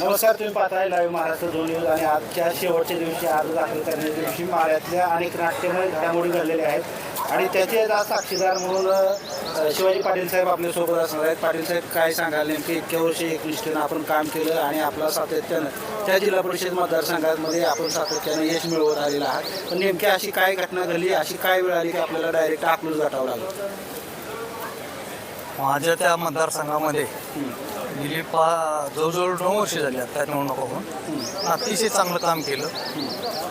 नमस्कार, तुम्ही पाहताय लाईव्ह महाराष्ट्र 2 न्यूज आणि आजच्या शेवटच्या दिवशी अर्ज दाखल करण्याच्या दिवशी माळ्यातल्या अनेक नाट्यमय घडामोडी घडलेल्या आहेत आणि त्याचे आज साक्षीदार म्हणून शिवाजी पाटील साहेब आपल्यासोबत असणार आहेत. पाटील साहेब, काय सांगाल? नेमके इतक्या वर्षी एकनिष्ठेनं आपण काम केलं आणि आपला सातत्यानं त्या जिल्हा परिषद मतदारसंघामध्ये आपण सातत्यानं यश मिळवत आलेलं आहात, पण नेमकी अशी काय घटना घडली, अशी काय वेळ आली की आपल्याला डायरेक्ट अकलूज गाठावं लागलं? माझ्या त्या मतदारसंघामध्ये गेली जवळजवळ 9 वर्ष झाली आता निवडणूक होऊन अतिशय चांगलं काम केलं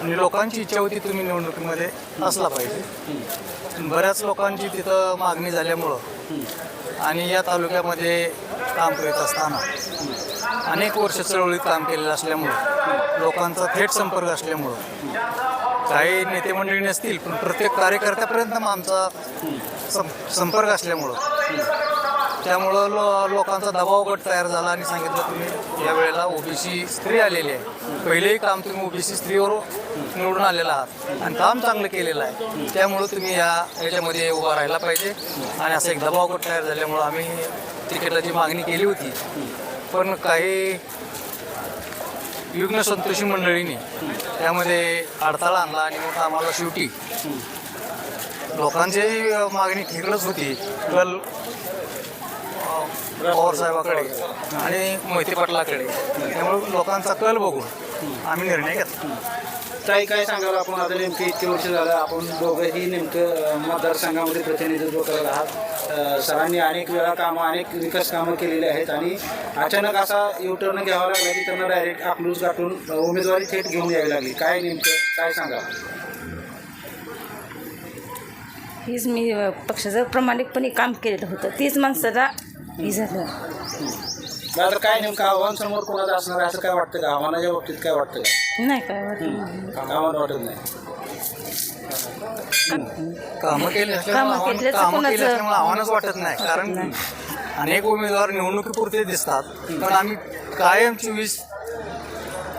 आणि लोकांची इच्छा होती तुम्ही निवडणुकीमध्ये असला पाहिजे. बऱ्याच लोकांची तिथं मागणी झाल्यामुळं आणि या तालुक्यामध्ये काम करीत असताना अनेक वर्ष चळवळीत काम केलेलं असल्यामुळं लोकांचा थेट संपर्क असल्यामुळं काही नेते मंडळी नसतील पण प्रत्येक कार्यकर्त्यापर्यंत आमचा संपर्क असल्यामुळं त्यामुळं लोकांचा दबाव गट तयार झाला आणि सांगितलं तुम्ही या वेळेला ओबीसी स्त्री आलेली आहे, पहिलेही काम तुम्ही ओबीसी स्त्रीवर निवडून आलेला आहात आणि काम चांगलं केलेलं आहे, त्यामुळं तुम्ही याच्यामध्ये उभा राहायला पाहिजे आणि असा एक दबाव गट तयार झाल्यामुळं आम्ही तिकीटाची मागणी केली होती. पण काही युग्न संतोषी मंडळींनी त्यामध्ये अडथळा आणला आणि मग आम्हाला शेवटी लोकांची मागणी ठीकच होती कल पवार साहेबाकडे आणि मोहिते पाटलाकडे, त्यामुळे लोकांचा कल बघून आम्ही निर्णय घेतला. काय सांगाल आपण? आता नेमके इतके वर्ष झालं आपण दोघंही नेमकं मतदारसंघामध्ये प्रतिनिधित्व करत आहात. सरांनी अनेक वेळा अनेक विकास कामं केलेली आहेत आणि अचानक असा युटर्न घ्यावा लागला की त्यांना डायरेक्ट अकलूज गाठून उमेदवारी थेट घेऊन यावी लागली. काय नेमकं काय सांगा? हीच मी पक्षाचं प्रामाणिकपणे काम केलेलं होतं, तीच माणसाला हे झालं. तर काय नेमकं आव्हान समोर कोणाचं असणार असं काय वाटतं का? आव्हानाच्या बाबतीत काय वाटतं का? नाही काय वाटत, आव्हान वाटत नाही. कामं केली असल्यामुळे आव्हानच वाटत नाही, कारण अनेक उमेदवार निवडणुकीपुरते दिसतात पण आम्ही कायम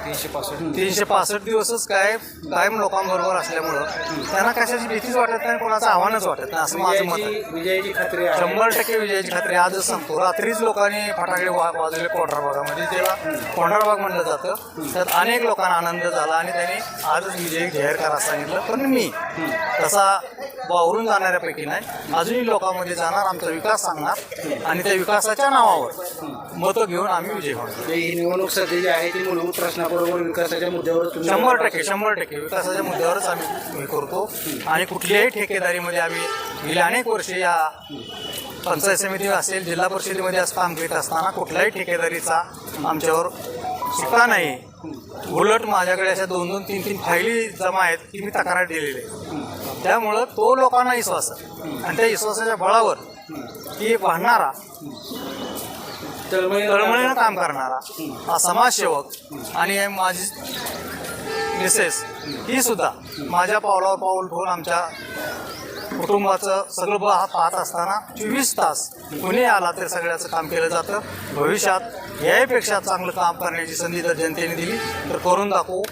365 दिवसच कायम लोकांबरोबर असल्यामुळं त्यांना कशाची भीतीच वाटत नाही, कोणाचं आव्हानच वाटत नाही, असं माझं मत आहे. विजयाची खात्री 100% विजयाची खात्री. आजच सांगतो, रात्रीच लोकांनी फटाकडे वाजवले कोंढरा भागामध्ये, त्याला कोंढरा भाग म्हणलं जातं. त्यात अनेक लोकांना आनंद झाला आणि त्यांनी आजच विजय जाहीर करा सांगितलं. पण मी तसा वावरून जाणाऱ्यापैकी नाही, अजूनही लोकांमध्ये जाणार, आमचा विकास सांगणार आणि त्या विकासाच्या नावावर मतं घेऊन आम्ही विजय होणार. ही निवडणूक सध्या जी आहे ती मूलभूत प्रश्नाबरोबर विकासाच्या मुद्द्यावर 100% विकासाच्या मुद्द्यावरच आम्ही हे करतो आणि कुठल्याही ठेकेदारीमध्ये आम्ही गेली अनेक वर्षे या पंचायत समिती असेल, जिल्हा परिषदेमध्ये असं काम करीत असताना कुठल्याही ठेकेदारीचा आमच्यावर सुट्टा नाही. उलट माझ्याकडे अशा 2-2, 3-3 फायली जमा आहेत की मी तक्रार दिलेली आहे. त्यामुळं तो लोकांना विश्वास आणि त्या विश्वासाच्या बळावर ती वाढणारा तळमळीनं काम करणारा हा समाजसेवक आणि माझी मिसेस ही सुद्धा माझ्या पावलावर पाऊल ठेवून आमच्या कुटुंबाचं सगळं पाहत असताना 24 तास कुणी आला तर सगळ्याचं काम केलं जातं. भविष्यात यापेक्षा चांगलं काम करण्याची संधी जर जनतेने दिली तर करून दाखवू.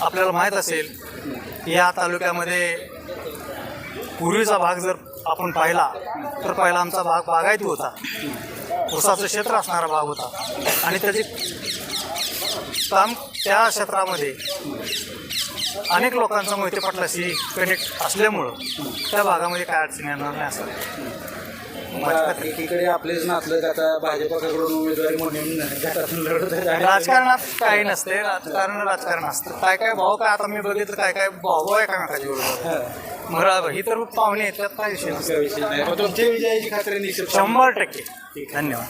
आपल्याला माहीत असेल या तालुक्यामध्ये पूर्वीचा भाग जर आपण पाहिला तर पहिला आमचा भाग बागायती होता, ऊसाचं क्षेत्र असणारा भाग होता आणि त्याचे काम त्या क्षेत्रामध्ये अनेक लोकांचा मोहिते पाटलाशी कनेक्ट असल्यामुळं त्या भागामध्ये काय अडचण येणार नाही असं. एकीकडे आपलेच नातलं आता भाजपकडून उमेदवारी म्हणून राजकारणात काही नसते, राजकारण असतं. काय भाऊ काय आता मी बघितलं काय भाऊ आहे का नकाची बरोबर ही तर पाहुणे येतात, काय विषय नाही. तुमच्या विजयाची खात्री निश्चित 100%. धन्यवाद.